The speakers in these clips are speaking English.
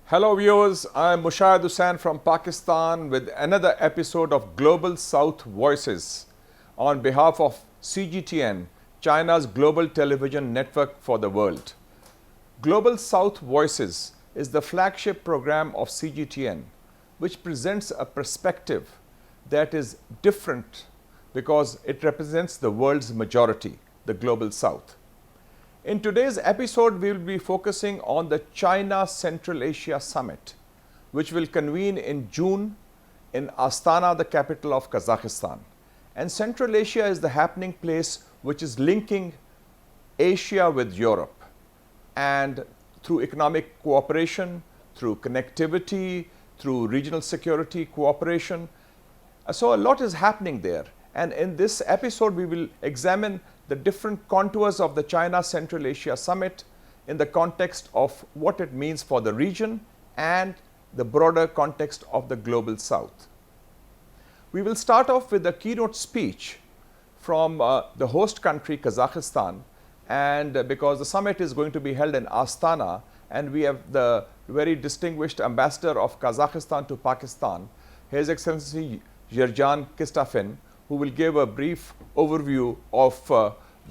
Hello viewers, I am Mushahid Hussain from Pakistan with another episode of Global South Voices on behalf of CGTN, China's global television network for the world. Global South Voices is the flagship program of CGTN, which presents a perspective that is different because it represents the world's majority, the Global South. In today's episode, we will be focusing on the China Central Asia Summit, which will convene in June in Astana, the capital of Kazakhstan. And Central Asia is the happening place which is linking Asia with Europe. And through economic cooperation, through connectivity, through regional security cooperation. So a lot is happening there. And in this episode, we will examine the different contours of the China Central Asia Summit in the context of what it means for the region and the broader context of the Global South. We will start off with a keynote speech from the host country, Kazakhstan, and because the summit is going to be held in Astana, and we have the very distinguished ambassador of Kazakhstan to Pakistan, His Excellency Yerjan Kistafin, who will give a brief overview of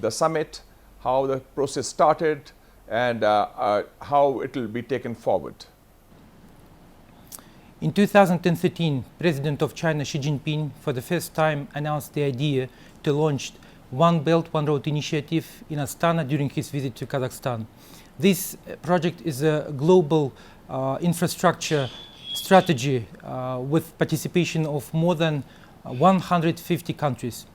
the summit, how the process started, and how it will be taken forward. In 2013, President of China Xi Jinping for the first time announced the idea to launch One Belt, One Road initiative in Astana during his visit to Kazakhstan. This project is a global infrastructure strategy with participation of more than 150 countries.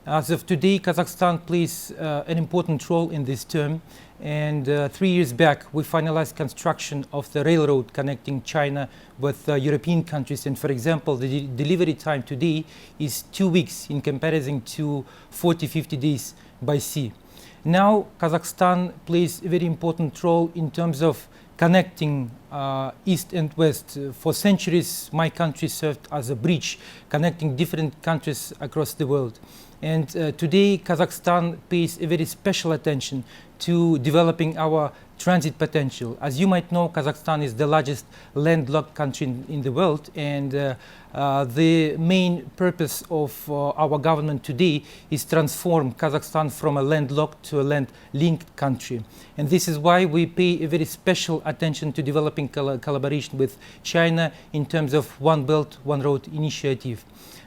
As of today, Kazakhstan plays an important role in this term, and 3 years back we finalized construction of the railroad connecting China with European countries, and for example the delivery time today is 2 weeks in comparison to 40-50 days by sea. Now Kazakhstan plays a very important role in terms of connecting East and West. For centuries, my country served as a bridge connecting different countries across the world. And today, Kazakhstan pays a very special attention to developing our transit potential. As you might know, Kazakhstan is the largest landlocked country in the world, and the main purpose of our government today is transform Kazakhstan from a landlocked to a land-linked country. And this is why we pay a very special attention to developing collaboration with China in terms of One Belt, One Road initiative.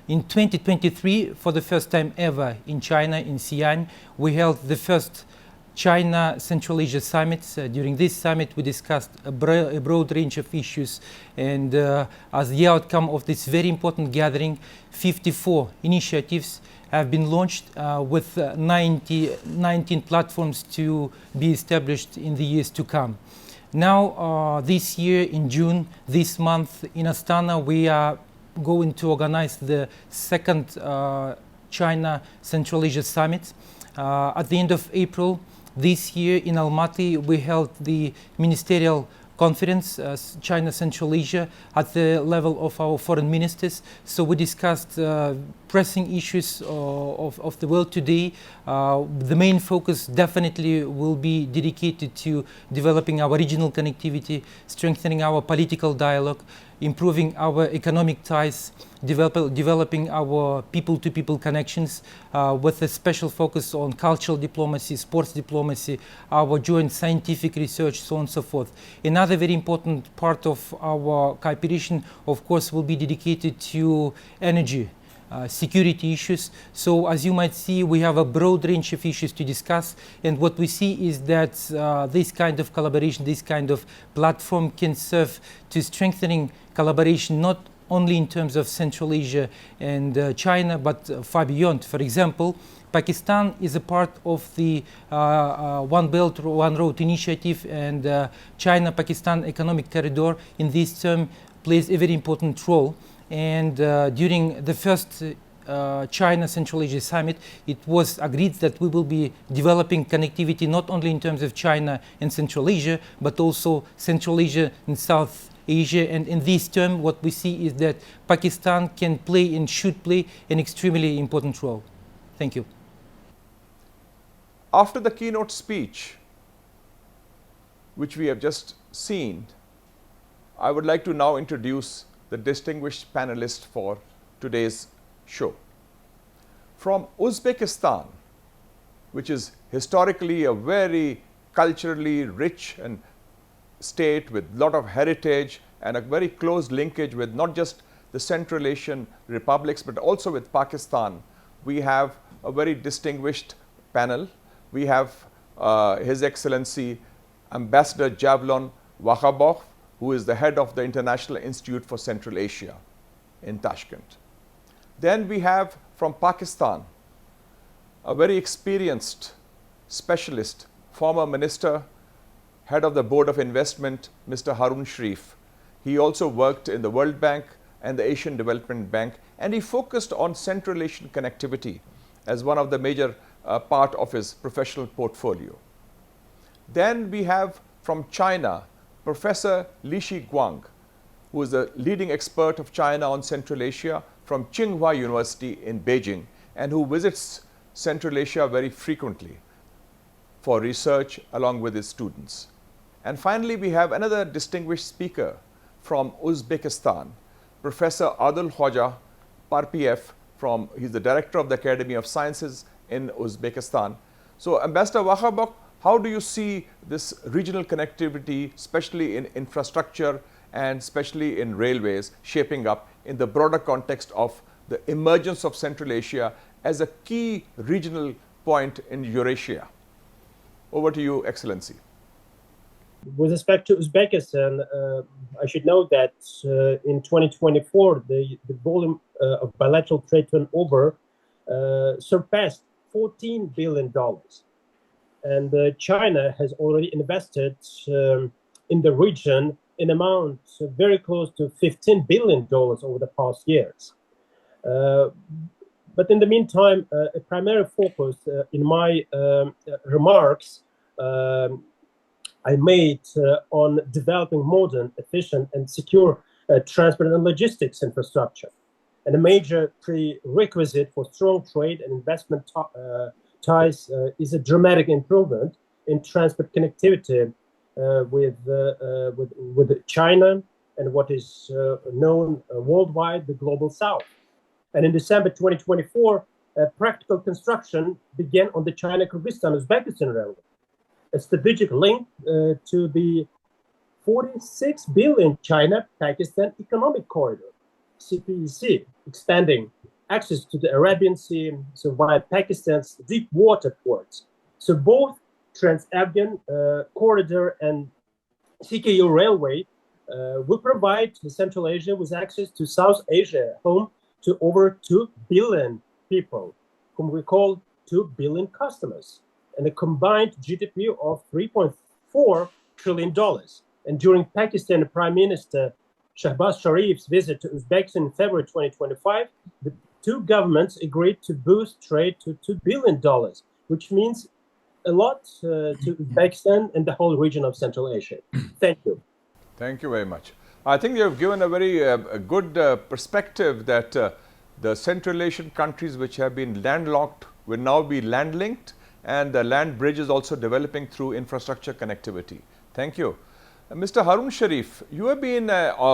In 2023, for the first time ever in China, in Xi'an, we held the first China Central Asia Summit. During this summit, we discussed a broad range of issues, and as the outcome of this very important gathering, 54 initiatives have been launched with 19 platforms to be established in the years to come. Now, this year in June, this month in Astana, we are going to organize the second China Central Asia Summit. At the end of April this year in Almaty, we held the ministerial conference, China Central Asia, at the level of our foreign ministers. So we discussed pressing issues of the world today. The main focus definitely will be dedicated to developing our regional connectivity, strengthening our political dialogue, improving our economic ties, developing our people-to-people connections with a special focus on cultural diplomacy, sports diplomacy, our joint scientific research, so on and so forth. Another very important part of our cooperation, of course, will be dedicated to energy security issues. So as you might see, we have a broad range of issues to discuss, and what we see is that this kind of collaboration, this kind of platform can serve to strengthening collaboration not only in terms of Central Asia and China, but far beyond. For example, Pakistan is a part of the One Belt, One Road initiative, and China-Pakistan Economic Corridor in this term plays a very important role. And during the first China Central Asia Summit, it was agreed that we will be developing connectivity not only in terms of China and Central Asia, but also Central Asia and South Asia. And in this term, what we see is that Pakistan can play and should play an extremely important role. Thank you. After the keynote speech, which we have just seen, I would like to now introduce the distinguished panelist for today's show. From Uzbekistan, which is historically a very culturally rich and state with a lot of heritage and a very close linkage with not just the Central Asian republics but also with Pakistan, we have a very distinguished panel. We have His Excellency Ambassador Javlon Wakhabov, who is the head of the International Institute for Central Asia in Tashkent. Then we have from Pakistan a very experienced specialist, former minister, head of the Board of Investment, Mr. Harun Sharif. He also worked in the World Bank and the Asian Development Bank, and he focused on Central Asian connectivity as one of the major part of his professional portfolio. Then we have from China, Professor Lishi Guang, who is the leading expert of China on Central Asia from Tsinghua University in Beijing, and who visits Central Asia very frequently for research along with his students. And finally, we have another distinguished speaker from Uzbekistan, Professor Adil Hoja Parpiev, he's the director of the Academy of Sciences in Uzbekistan. So, Ambassador Wakhabov, how do you see this regional connectivity, especially in infrastructure and especially in railways, shaping up in the broader context of the emergence of Central Asia as a key regional point in Eurasia? Over to you, Excellency. With respect to Uzbekistan, I should note that in 2024, the volume of bilateral trade turnover surpassed $14 billion. And China has already invested in the region in amount very close to $15 billion over the past years. But in the meantime, a primary focus in my remarks I made on developing modern, efficient, and secure transport and logistics infrastructure. And a major prerequisite for strong trade and investment ties is a dramatic improvement in transport connectivity with China and what is known worldwide, the Global South. And in December 2024, practical construction began on the China-Kyrgyzstan-Uzbekistan Railway, a strategic link to the 46 billion China-Pakistan Economic Corridor, CPEC, expanding access to the Arabian Sea, so via Pakistan's deep water ports. So both Trans-Afghan Corridor and CKU Railway will provide Central Asia with access to South Asia, home to over 2 billion people, whom we call 2 billion customers, and a combined GDP of $3.4 trillion. And during Pakistan Prime Minister Shahbaz Sharif's visit to Uzbekistan in February 2025, the two governments agreed to boost trade to $2 billion, which means a lot to Uzbekistan and the whole region of Central Asia. Thank you. Thank you very much. I think you have given a very good perspective that the Central Asian countries which have been landlocked will now be land-linked, and the land bridge is also developing through infrastructure connectivity. Thank you. Mr. Harun Sharif, you have been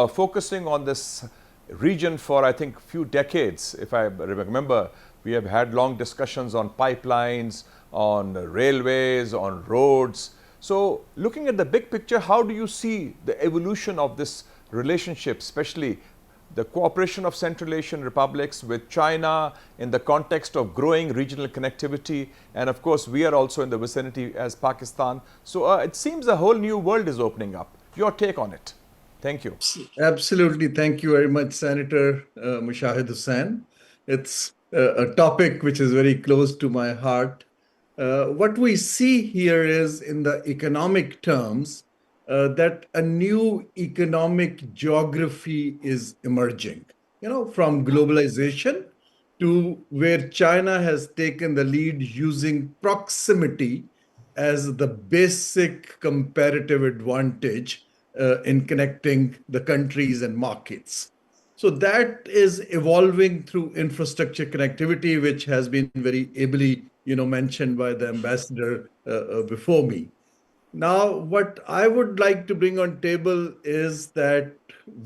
focusing on this region for, I think, few decades. If I remember, we have had long discussions on pipelines, on railways, on roads. So, looking at the big picture, how do you see the evolution of this relationship, especially the cooperation of Central Asian republics with China in the context of growing regional connectivity, and of course we are also in the vicinity as Pakistan. So it seems a whole new world is opening up. Your take on it? Thank you. Absolutely. Thank you very much, Senator Mushahid Hussain. It's a topic which is very close to my heart. What we see here is, in the economic terms, that a new economic geography is emerging, from globalization to where China has taken the lead using proximity as the basic comparative advantage in connecting the countries and markets. So that is evolving through infrastructure connectivity, which has been very ably, mentioned by the ambassador before me. Now, what I would like to bring on table is that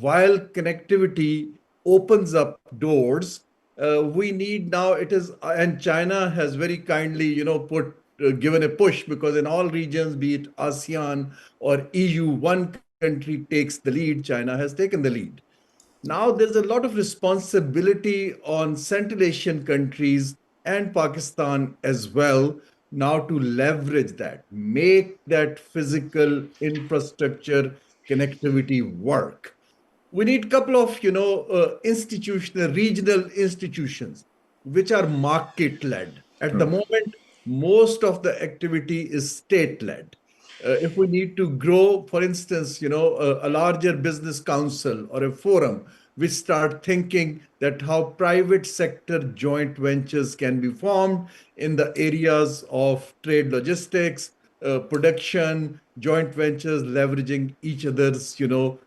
while connectivity opens up doors, we need now it is, and China has very kindly, given a push because in all regions, be it ASEAN or EU, one country takes the lead. China has taken the lead. Now there's a lot of responsibility on Central Asian countries and Pakistan as well now to leverage that, make that physical infrastructure connectivity work. We need a couple of institutional regional institutions which are market led. At the moment, most of the activity is state led. If we need to grow, for instance, a larger business council or a forum, we start thinking that how private sector joint ventures can be formed in the areas of trade logistics, production, joint ventures, leveraging each other's,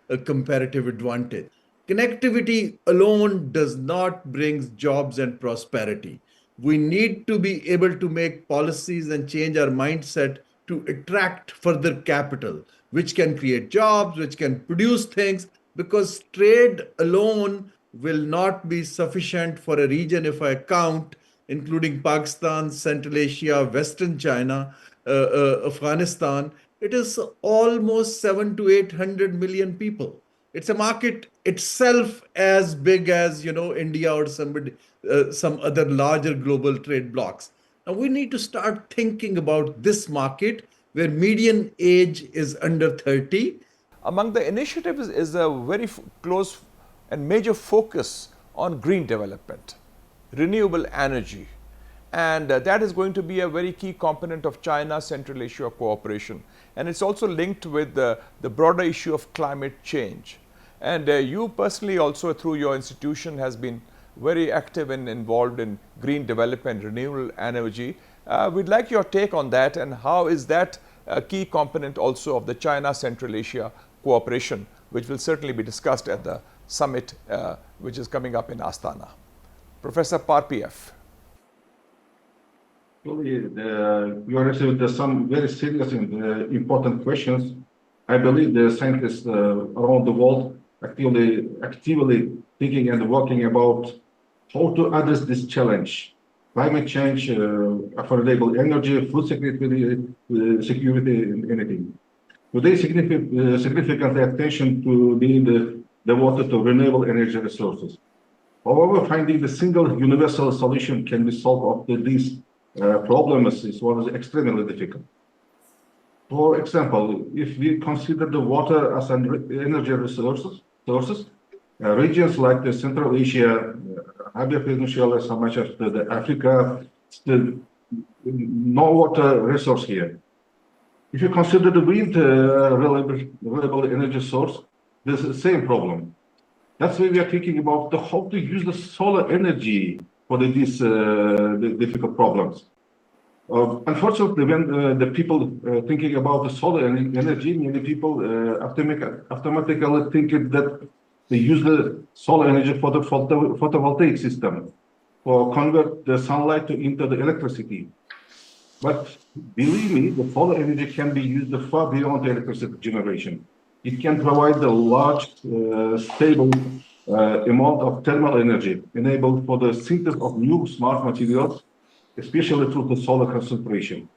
a comparative advantage. Connectivity alone does not bring jobs and prosperity. We need to be able to make policies and change our mindset to attract further capital, which can create jobs, which can produce things, because trade alone will not be sufficient for a region if I count, including Pakistan, Central Asia, Western China, Afghanistan. It is almost 7 to 800 million people. It's a market itself as big as India or some other larger global trade blocs. Now we need to start thinking about this market where median age is under 30. Among the initiatives is a very close and major focus on green development, renewable energy, and that is going to be a very key component of China-Central Asia cooperation. And it's also linked with the broader issue of climate change. And you personally also through your institution has been very active and involved in green development, renewable energy. We'd like your take on that, and how is that a key component also of the China-Central Asia cooperation, which will certainly be discussed at the summit which is coming up in Astana. Professor Parpiev. You are receiving some very serious and important questions. I believe the scientists around the world actively thinking and working about how to address this challenge. Climate change, affordable energy, food security, and anything. Today, significant attention to being devoted to renewable energy resources. However, finding the single universal solution can be solved of these problems is extremely difficult. For example, if we consider the water as an energy sources, regions like the Central Asia, Arabian Peninsula, so much of the Africa, still no water resource here. If you consider the wind reliable energy source, there's the same problem. That's why we are thinking about how to use the solar energy for these difficult problems. Unfortunately, when the people thinking about the solar energy, many people automatically think that they use the solar energy for the photovoltaic system, for convert the sunlight into the electricity. But believe me, the solar energy can be used far beyond the electricity generation. It can provide a large, stable amount of thermal energy, enabled for the synthesis of new smart materials, especially through the solar concentration.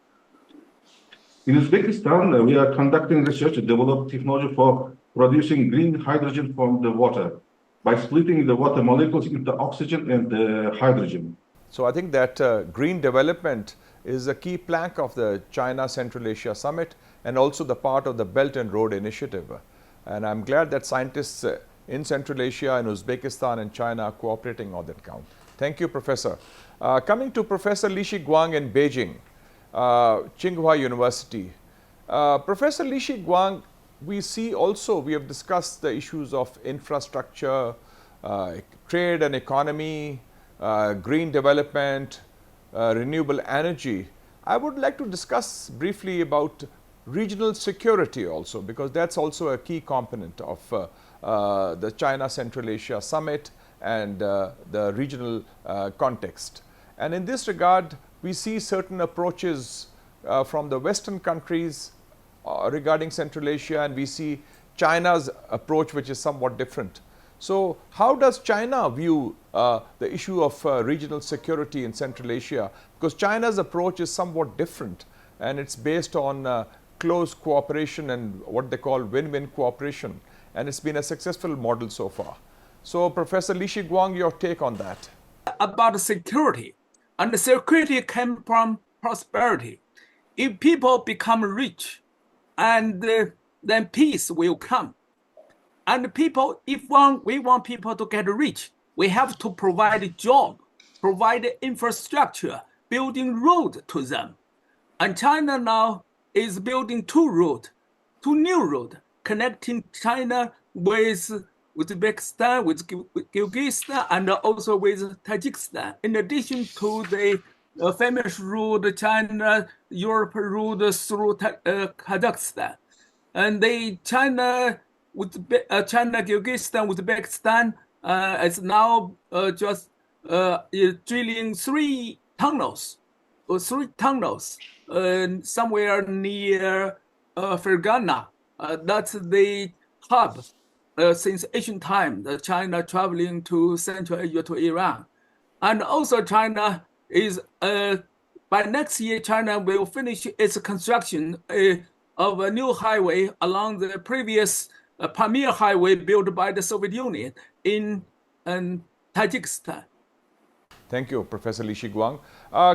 In Uzbekistan, we are conducting research to develop technology for producing green hydrogen from the water by splitting the water molecules into oxygen and hydrogen. So I think that green development is a key plank of the China-Central Asia Summit and also the part of the Belt and Road Initiative. And I'm glad that scientists in Central Asia and Uzbekistan and China are cooperating on that count. Thank you, Professor. Coming to Professor Lishi Guang in Beijing, Tsinghua University. Professor Lishi Guang, we see also, we have discussed the issues of infrastructure, trade and economy, green development, renewable energy. I would like to discuss briefly about regional security also, because that's also a key component of the China-Central Asia Summit and the regional context. And in this regard, we see certain approaches from the Western countries regarding Central Asia, and we see China's approach, which is somewhat different. So how does China view the issue of regional security in Central Asia? Because China's approach is somewhat different, and it's based on close cooperation and what they call win-win cooperation, and it's been a successful model so far. So Professor Li Shiguang, your take on that? About security, and the security came from prosperity. If people become rich, and then peace will come. And people, if we want people to get rich, we have to provide a job, provide infrastructure, building road to them. And China now is building two new roads, connecting China with Uzbekistan, with Kyrgyzstan, and also with Tajikistan. In addition to the famous route, China-Europe route through Kazakhstan. And China, Kyrgyzstan, Uzbekistan is now just drilling three tunnels somewhere near Fergana. That's the hub since ancient time, China traveling to Central Asia to Iran. And also China is, by next year, China will finish its construction of a new highway along the previous Pamir highway built by the Soviet Union in Tajikistan. Thank you, Professor Li Shiguang.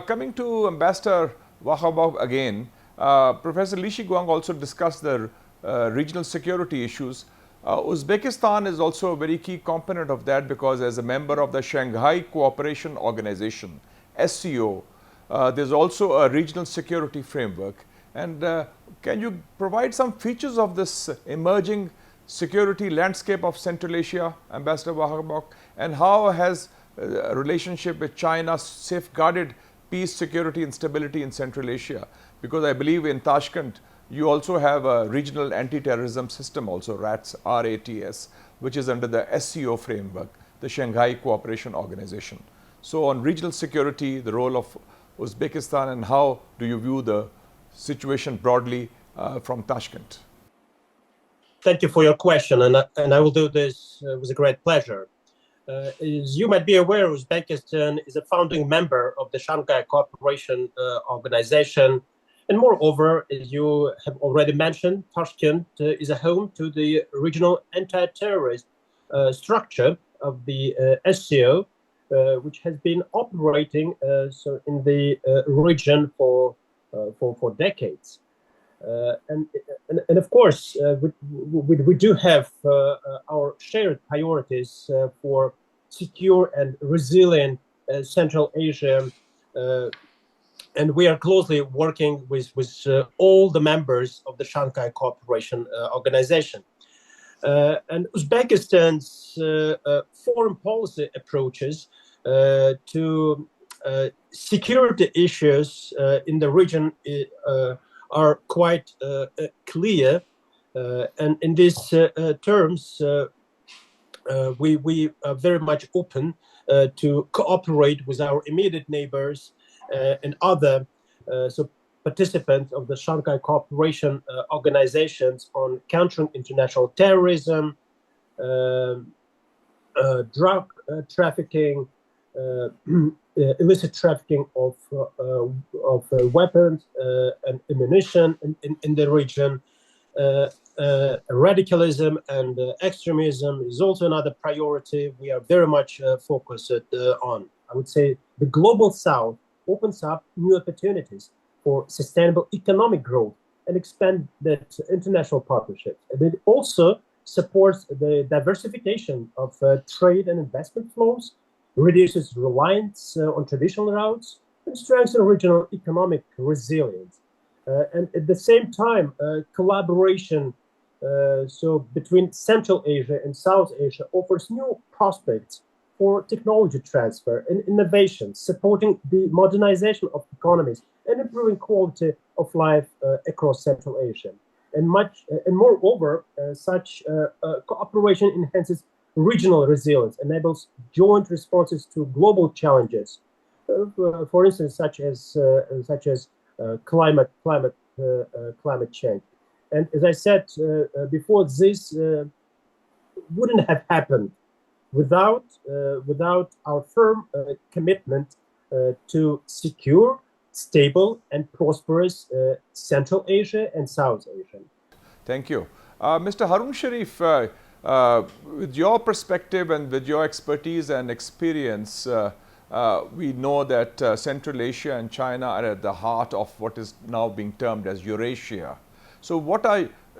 Coming to Ambassador Wahabov again, Professor Li Shiguang also discussed the regional security issues. Uzbekistan is also a very key component of that, because as a member of the Shanghai Cooperation Organization, SCO, there's also a regional security framework. And can you provide some features of this emerging security landscape of Central Asia, Ambassador Wahabov, and how has a relationship with China safeguarded peace, security and stability in Central Asia? Because I believe in Tashkent, you also have a regional anti-terrorism system also, RATS, which is under the SCO framework, the Shanghai Cooperation Organization. So on regional security, the role of Uzbekistan, and how do you view the situation broadly from Tashkent? Thank you for your question, and I will do this with a great pleasure. As you might be aware, Uzbekistan is a founding member of the Shanghai Cooperation Organization. And moreover, as you have already mentioned, Tashkent is a home to the regional anti-terrorist structure of the SCO, which has been operating in the region for decades. And of course, we do have our shared priorities for secure and resilient Central Asia, and we are closely working with all the members of the Shanghai Cooperation Organization. And Uzbekistan's foreign policy approaches to security issues in the region are quite clear, and in these terms, we are very much open to cooperate with our immediate neighbors and other participants of the Shanghai Cooperation Organizations on countering international terrorism, drug trafficking, illicit trafficking of weapons and ammunition in the region. Radicalism and extremism is also another priority we are very much focused on. I would say the global South opens up new opportunities for sustainable economic growth and expand that international partnerships. And it also supports the diversification of trade and investment flows, reduces reliance on traditional routes, and strengthens regional economic resilience. And at the same time, collaboration between Central Asia and South Asia offers new prospects for technology transfer and innovation, supporting the modernization of economies and improving quality of life across Central Asia. And moreover, such cooperation enhances regional resilience, enables joint responses to global challenges, for instance, such as climate change. And as I said before, this wouldn't have happened without our firm commitment to secure, stable, and prosperous Central Asia and South Asia. Thank you. Mr. Harun Sharif, with your perspective and with your expertise and experience, we know that Central Asia and China are at the heart of what is now being termed as Eurasia. So what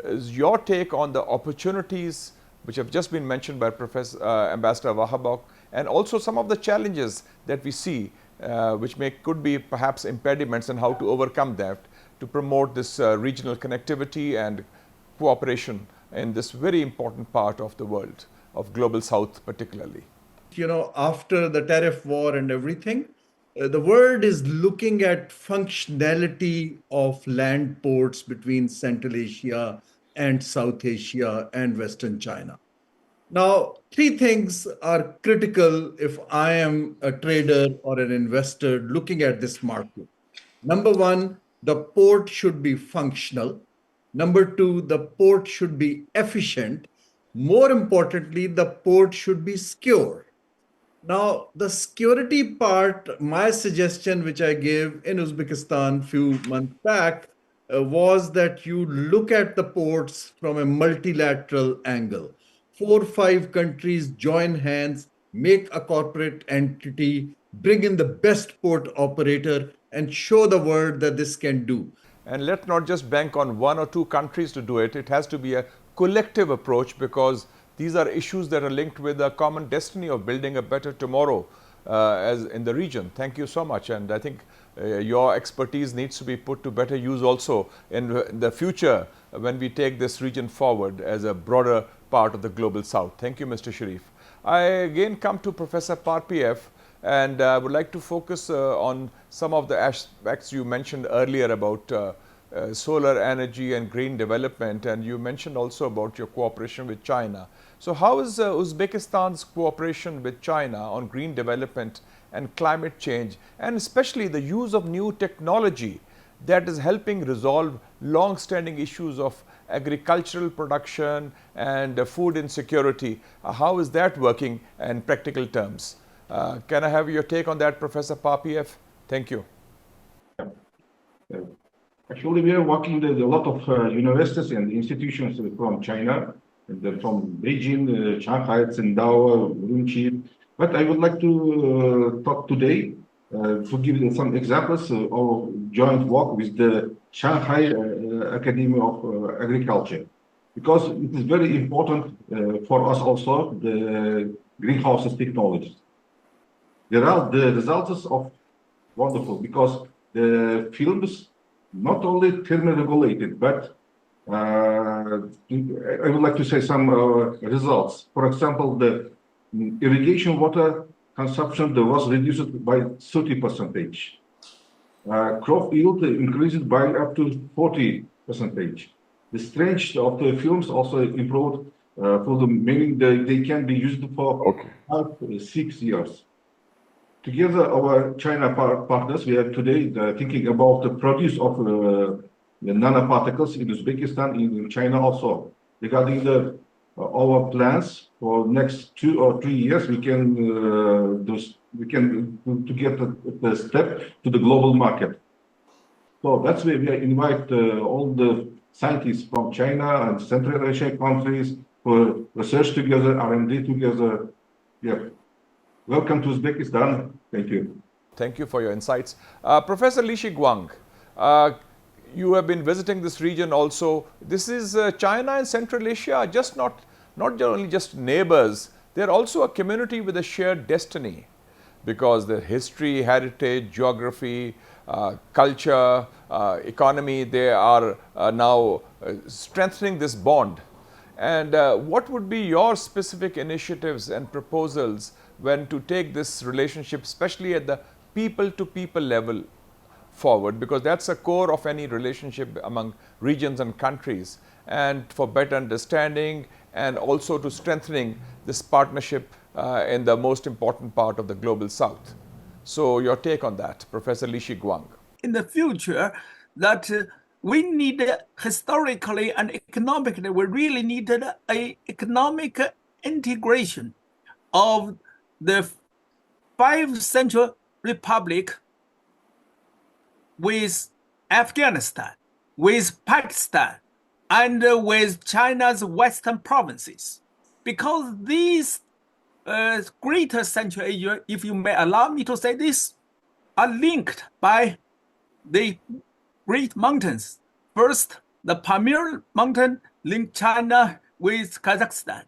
is your take on the opportunities which have just been mentioned by Ambassador Wahabok, and also some of the challenges that we see which could be perhaps impediments, and how to overcome that to promote this regional connectivity and cooperation in this very important part of the world, of Global South particularly? You know, after the tariff war and everything, the world is looking at functionality of land ports between Central Asia and South Asia and Western China. Now, three things are critical if I am a trader or an investor looking at this market. Number one, the port should be functional. Number two, the port should be efficient. More importantly, the port should be secure. Now, the security part, my suggestion, which I gave in Uzbekistan a few months back, was that you look at the ports from a multilateral angle. 4 or 5 countries join hands, make a corporate entity, bring in the best port operator, and show the world that this can do. And let's not just bank on 1 or 2 countries to do it. It has to be a collective approach, because these are issues that are linked with the common destiny of building a better tomorrow as in the region. Thank you so much. And I think your expertise needs to be put to better use also in the future when we take this region forward as a broader part of the Global South. Thank you, Mr. Sharif. I again come to Professor Parpiev, and I would like to focus on some of the aspects you mentioned earlier about solar energy and green development, and you mentioned also about your cooperation with China. So how is Uzbekistan's cooperation with China on green development and climate change, and especially the use of new technology that is helping resolve long-standing issues of agricultural production and food insecurity? How is that working in practical terms? Can I have your take on that, Professor Parpiev? Thank you. Actually, we are working with a lot of universities and institutions from China, and from Beijing, Shanghai, Tsingtao, Urumqi. But I would like to talk today to give you some examples of joint work with the Shanghai Academy of Agriculture, because it is very important for us also, the greenhouse technologies. The results of wonderful, because the films not only thermoregulated, but I would like to say some results. For example, the irrigation water consumption was reduced by 30%. Crop yield increased by up to 40%. The strength of the films also improved, for the meaning that they can be used for 6 years. Together, our China partners, we are today thinking about the produce of the nanoparticles in Uzbekistan, in China also. Regarding our plans for next 2 or 3 years, we can to get the step to the global market. So that's why we invite all the scientists from China and Central Asia countries for research together, R&D together. Yeah. Welcome to Uzbekistan. Thank you. Thank you for your insights. Professor Li Shiguang, you have been visiting this region also. This is China and Central Asia are just not only just neighbors, they are also a community with a shared destiny, because their history, heritage, geography, culture, economy, they are now strengthening this bond. And what would be your specific initiatives and proposals when to take this relationship, especially at the people-to-people level, forward? Because that's a core of any relationship among regions and countries, and for better understanding and also to strengthening this partnership in the most important part of the Global South. So your take on that, Professor Li Shiguang. In the future, that we need historically and economically, we really needed a economic integration of the 5 Central Republic with Afghanistan, with Pakistan, and with China's western provinces. Because these greater Central Asia, if you may allow me to say this, are linked by the great mountains. First, the Pamir Mountain linked China with Kazakhstan.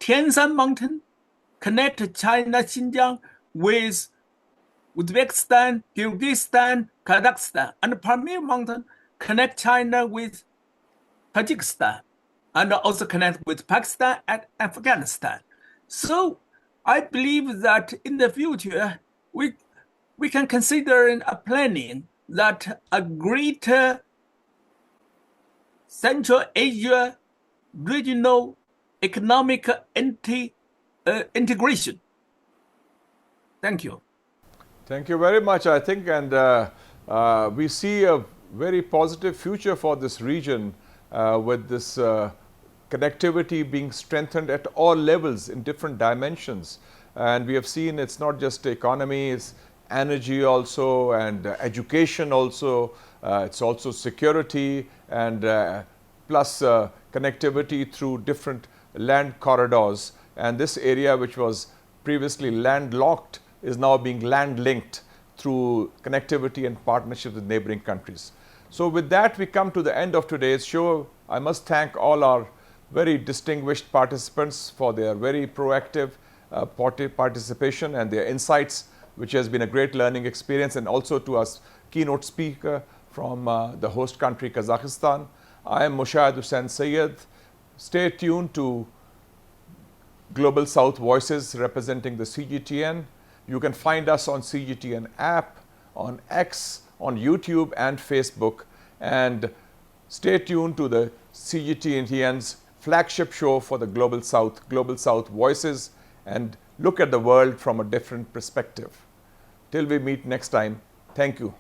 Tianshan Mountain connect China, Xinjiang with Uzbekistan, Kyrgyzstan, Kazakhstan. And Pamir Mountain connect China with Tajikistan and also connect with Pakistan and Afghanistan. So I believe that in the future, we can consider a planning that a greater Central Asia regional economic integration. Thank you. Thank you very much, I think, and we see a very positive future for this region with this connectivity being strengthened at all levels in different dimensions. And we have seen it's not just economy, it's energy also, and education also, it's also security, and plus connectivity through different land corridors. And this area, which was previously landlocked, is now being land linked through connectivity and partnerships with neighboring countries. So with that, we come to the end of today's show. I must thank all our very distinguished participants for their very proactive participation and their insights, which has been a great learning experience, and also to our keynote speaker from the host country, Kazakhstan. I am Mushahid Hussain Sayed. Stay tuned to Global South Voices representing the CGTN. You can find us on CGTN app, on X, on YouTube and Facebook. And stay tuned to the CGTN's flagship show for the Global South Voices, and look at the world from a different perspective. Till we meet next time, thank you.